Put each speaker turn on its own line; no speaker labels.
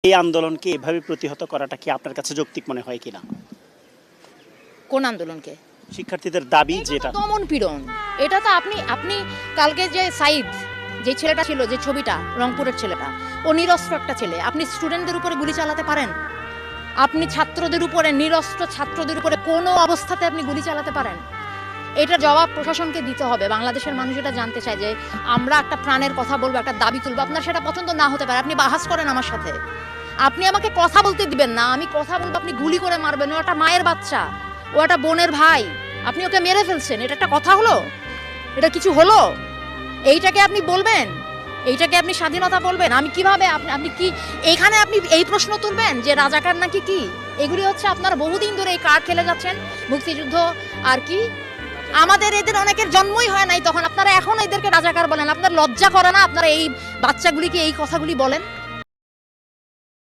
এই আন্দোলনকে এভাবে প্রতিহত করাটা কি আপনার কাছে যৌক্তিক মনে হয় কিনা?
কোন আন্দোলনকে?
শিক্ষার্থীদের দাবি যেটা
দমন পীড়ন, এটা তো আপনি কালকে যে সাইদ, যে ছেলেটা ছিল, যে ছবিটা, রংপুরের ছেলেটা, ও নিরস্ত্র একটা ছেলে। আপনি স্টুডেন্টদের উপরে গুলি চালাতে পারেন? আপনি ছাত্রদের উপরে, নিরস্ত্র ছাত্রদের উপরে কোনো অবস্থাতে আপনি গুলি চালাতে পারেন? এটার জবাব প্রশাসনকে দিতে হবে। বাংলাদেশের মানুষ এটা জানতে চায় যে আমরা একটা প্রাণের কথা বলবো, একটা দাবি তুলবো। আপনার সেটা পছন্দ না হতে পারে, আপনি বাহাস করেন আমার সাথে, আপনি আমাকে কথা বলতে দিবেন না, আমি কথা বলবো, আপনি গুলি করে মারবেন। ও একটা মায়ের বাচ্চা, ও একটা বোনের ভাই, আপনি ওকে মেরে ফেলছেন। এটা একটা কথা হলো? এটা কিছু হলো? এইটাকে আপনি বলবেন? এইটাকে আপনি স্বাধীনতা বলবেন? আমি কিভাবে আপনি কি এইখানে আপনি এই প্রশ্ন তুলবেন যে রাজাকার নাকি কি? এগুলি হচ্ছে আপনারা বহুদিন ধরে এই কার্ড খেলে যাচ্ছেন। মুক্তিযুদ্ধ আর কি, আমাদের এদের অনেকের জন্মই হয় নাই তখন, আপনারা এখন এদেরকে রাজাকার বলেন। আপনার লজ্জা করে না? আপনারা এই বাচ্চাগুলিকে এই কথাগুলি বলেন?